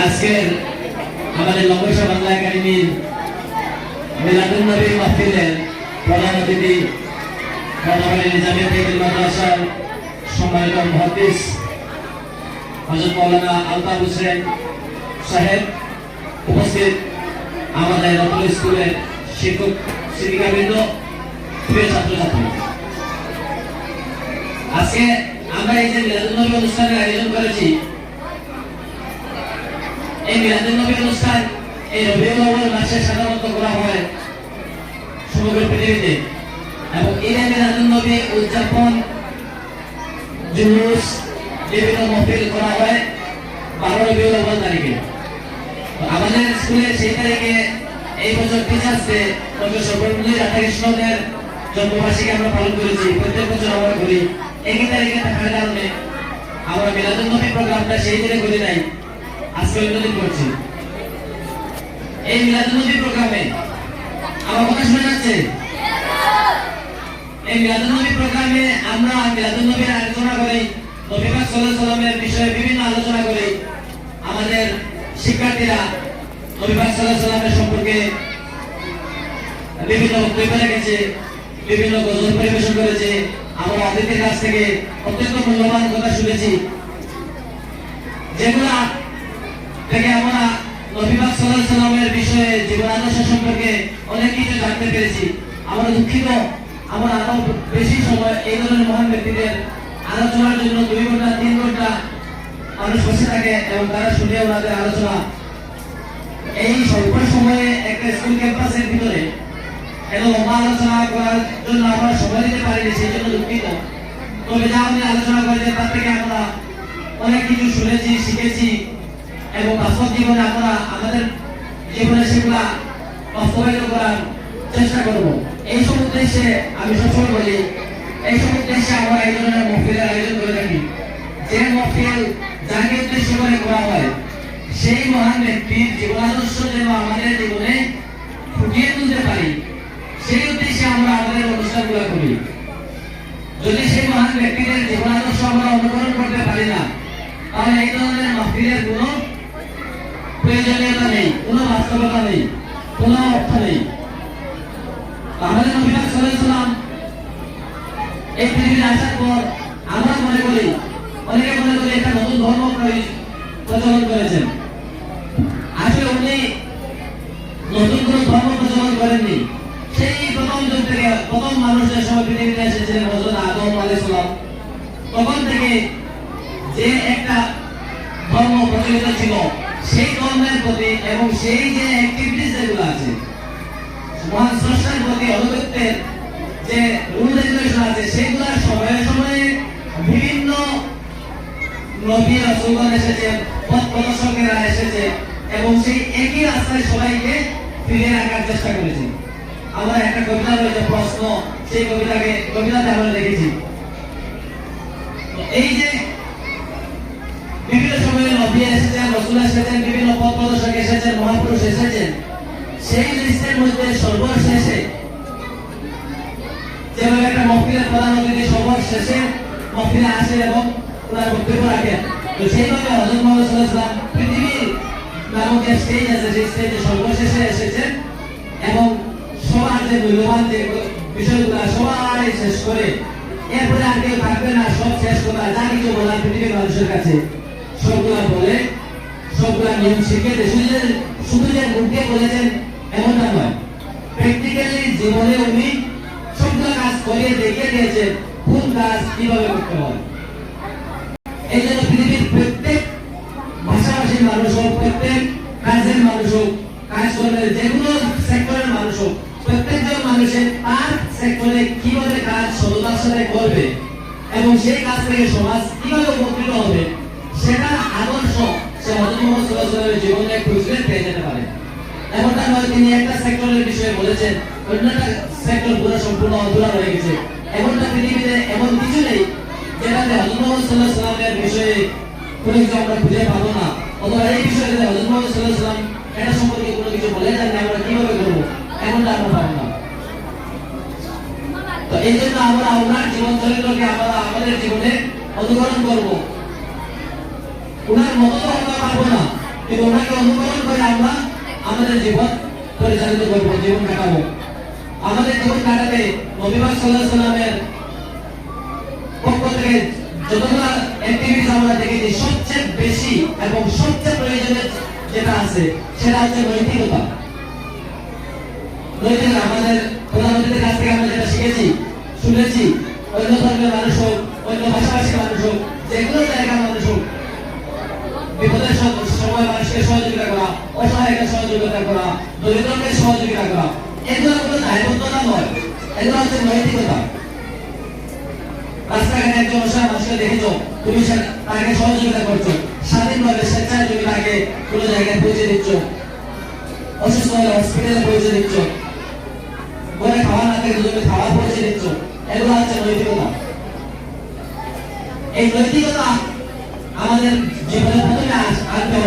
আজকের আমাদের লম্বসা বাংলা একাডেমির মিলাদুন নবী মাহফিলের প্রধান অতিথি বর্তমানে নিজামিয়া টেকনিক্যাল মাদ্রাসার সম্মানিত মুহাদ্দিস হযরত মাওলানা আলতাফ হোসেন সাহেব, উপস্থিত আমাদের নতুন স্কুলের শিক্ষক শিক্ষিকাবৃন্দ, প্রিয় ছাত্রছাত্রী, আজকে আমরা এই যে মিলাদুন নবী অনুষ্ঠানের আয়োজন করেছি, এই মিলাদুন নবী অনুষ্ঠান এই রবিউল আউয়াল মাসে সাধারণত করা হয় সমগ্র পৃথিবীতে, এবং এই মিলাদুন নবী উদযাপন জুলুস বিভিন্ন মাহফিল করা হয় 12 রবিউল আউয়াল তারিখে। আমাদের স্কুলে সেই তারিখে এই বছর টিচার্স ডে ডক্টর সর্বপল্লী রাধাকৃষ্ণনের জন্মবার্ষিকী আমরা পালন করেছি। প্রত্যেক বছর আমরা করি। একই তারিখে থাকার কারণে আমরা মিলাদুন নবী প্রোগ্রামটা সেই দিনে করি নাই, আজকে অন্যদিন করছি। এই মিলাদুন নবী প্রোগ্রামে আমার কথা শোনা যাচ্ছে? এই মিলাদুন নবী প্রোগ্রামে আমরা মিলাদুন নবীর আলোচনা করি, নবী পাক সাল্লাল্লাহু আলাইহি ওয়াসাল্লামের বিষয়ে বিভিন্ন আলোচনা করি। আমাদের শিক্ষার্থীরা নবী পাক সাল্লাল্লাহু আলাইহি ওয়াসাল্লামের সম্পর্কে বিভিন্ন বক্তব্য রেখেছে, বিভিন্ন গজল পরিবেশন করেছে। আমরা অতিথির কাছ থেকে অত্যন্ত মূল্যবান কথা শুনেছি, যেগুলা থেকে আমরা নবী পাক সাল্লাল্লাহু আলাইহি ওয়াসাল্লামের বিষয়ে জীবন আদর্শ সম্পর্কে অনেক কিছু জানতে পেরেছি। আমরা দুঃখিত, আমরা আরো বেশি সময় এই ধরনের মহান ব্যক্তিদের আলোচনার জন্য 2 ঘন্টা 3 ঘন্টা মানুষ বসে থাকে এবং তারা শুনে ওনাদের আলোচনা এই স্বল্প সময়ে একটা স্কুল ক্যাম্পাসের ভিতরে এত লম্বা আলোচনা করার জন্য আমরা সময় দিতে পারিনি, সেই জন্য দুঃখিত। তবে যা আমি আলোচনা করেছি তার থেকে আমরা অনেক কিছু শুনেছি, শিখেছি এবং বাস্তব জীবনে আমরা আমাদের জীবনে সেগুলা বাস্তবায়িত করার চেষ্টা করব। এই সব উদ্দেশ্যে আমি সবসময় বলি, এই সব উদ্দেশ্যে আমরা এই ধরনের মাহফিলের আয়োজন করে থাকি। যে মাহফিল যাকে উদ্দেশ্য করে করা হয়, সেই মহান ব্যক্তির জীবনাদর্শ যেন আমাদের জীবনে ফুটিয়ে তুলতে পারি, সেই উদ্দেশ্যে আমরা আমাদের অনুষ্ঠানগুলো করি। যদি সেই মহান ব্যক্তিদের জীবনাদর্শ আমরা অনুকরণ করতে পারি না, তাহলে এই ধরনের মাহফিলের কোনো প্রয়োজনীয়তা নেই, কোনো বাস্তবতা নেই, কোনো অর্থ নেই। আমাদের নবী পাক সাল্লাল্লাহু আলাইহি ওয়াসাল্লাম এই পৃথিবীতে আসার পর আমরা মনে করি, অনেকে মনে করি একটা নতুন ধর্ম প্রচলন করেছেন। আসলে উনি নতুন কোনো ধর্ম প্রচলন করেননি। সেই প্রথম যুগ থেকে, প্রথম মানুষ যে সময় পৃথিবীতে এসেছিলেন হযরত আদম আলাইহিস সালাম, তখন থেকে যে একটা ধর্ম প্রচলিত ছিল, সেই ধর্মের প্রতি এবং সেই যে অ্যাক্টিভিটিস যেগুলো আছে, মহান স্রষ্টার প্রতি অনুগত্যের যে রুল রেগুলেশন আছে, সেগুলোর সময়ে সময়ে বিভিন্ন নবী রাসূলগণ এসেছেন, পথ প্রদর্শকেরা এসেছে এবং সেই একই রাস্তায় সবাইকে ফিরিয়ে রাখার চেষ্টা করেছে। আমরা একটা কবিতা রয়েছে প্রশ্ন, সেই কবিতাতে আমরা দেখেছি এই যে বিভিন্ন সময়ে নবী এসেছেন, রাসূল এসেছেন, বিভিন্ন পথ প্রদর্শক এসেছেন, মহাপুরুষ এসেছেন। সেই লিস্টের মধ্যে সর্বশেষে যেভাবে একটা মাহফিলের প্রধান অতিথি সর্বশেষে মাহফিলে আসেন এবং ওনার বক্তব্য রাখেন, তো সেইভাবে হযরত মুহাম্মদ সাল্লাল্লাহু আলাইহি ওয়াসাল্লাম পৃথিবীর নামক যে স্টেজ আছে, সেই স্টেজে সর্বশেষে এসেছেন এবং সবার যে মূল্যবান যে বিষয়গুলো সবাই শেষ করে এরপরে আর কেউ থাকবে না, সব শেষ করা যা কিছু বলার পৃথিবীর মানুষের কাছে সবগুলা বলে, সবগুলা নিয়ম শিখে শুধু যে মুখে বলেছেন এমনটা নয়, প্র্যাকটিক্যালি জীবনে উনি সবগুলা কাজ করিয়ে দেখিয়ে দিয়েছেন কোন কাজ কিভাবে করতে হয়। এই জন্য পৃথিবীর প্রত্যেক ভাষাভাষীর মানুষ হোক, প্রত্যেক কাজের মানুষ হোক, কাজ কর্মের যে কোনো সেক্টরের মানুষ হোক, প্রত্যেকজন মানুষের তার সেক্টরে কিভাবে কাজ সততার সাথে করবে এবং সেই কাজ থেকে সমাজ কিভাবে উপকৃত হবে, সেটা আদর্শ সে হযরত মুহাম্মদ সাল্লাল্লাহু আলাইহি ওয়াসাল্লামের জীবনে খুঁজলে পেয়ে যেতে পারে। এমনটা নয় তিনি একটা সেক্টরের বিষয়ে বলেছেন, অন্যটা সেক্টর পুরো সম্পূর্ণ অধুরা রয়ে গেছে। এমনটা পৃথিবীতে এমন কিছু নেই যেটাতে হযরত মুহাম্মদ সাল্লাল্লাহু আলাইহি ওয়াসাল্লামের বিষয়ে কোনো কিছু আমরা খুঁজে পাবো না, অথবা এই বিষয়ে হযরত মুহাম্মদ সাল্লাল্লাহু আলাইহি ওয়াসাল্লাম এটা সম্পর্কে কোনো কিছু বলে যান না, আমরা কিভাবে করবো, এমনটা আমরা পাবো না। তো এই জন্য আমরা ওনার জীবন চরিত্রকে আমরা আমাদের জীবনে অনুকরণ করবো। ওনার মতো তো আমরা পারবো না, কিন্তু ওনাকে অনুকরণ করে আমরা আমাদের জীবন পরিচালিত করবো, জীবন কাটাবো। আমাদের জীবন কাটাতে নবী পাক সাল্লাল্লাহু আলাইহি ওয়াসাল্লামের পক্ষ থেকে যতগুলো অ্যাক্টিভিটিস আমরা দেখেছি, সবচেয়ে বেশি এবং সবচেয়ে প্রয়োজনীয় যেটা আছে সেটা হচ্ছে নৈতিকতা। নৈতিকতা আমাদের প্রধানমন্ত্রীর কাছ থেকে আমরা যেটা শিখেছি, শুনেছি, অন্য ধর্মের মানুষ হোক, অন্য ভাষাভাষীর মানুষ হোক, যেগুলো জায়গার মানুষ হোক, বিপদের সময় মানুষকে সহযোগিতা করা, অসহায়কে সহযোগিতা করা, দরিদ্রকে সহযোগিতা করা, এগুলো কোনো দায়বদ্ধতা নয়, এগুলো হচ্ছে নৈতিকতা। রাস্তাঘাটে একজন অসহায় মানুষকে দেখেছো, তুমি তাকে সহযোগিতা করছো, স্বাধীনভাবে স্বেচ্ছায় তুমি তাকে কোনো জায়গায় পৌঁছে দিচ্ছ, অসুস্থ হলে হসপিটালে পৌঁছে দিচ্ছ, ঘরে খাওয়া না থাকে তুমি খাওয়া পৌঁছে দিচ্ছ, এগুলো হচ্ছে নৈতিকতা। এই নৈতিকতা আমাদের জীবনে প্রথমে আসতে হবে।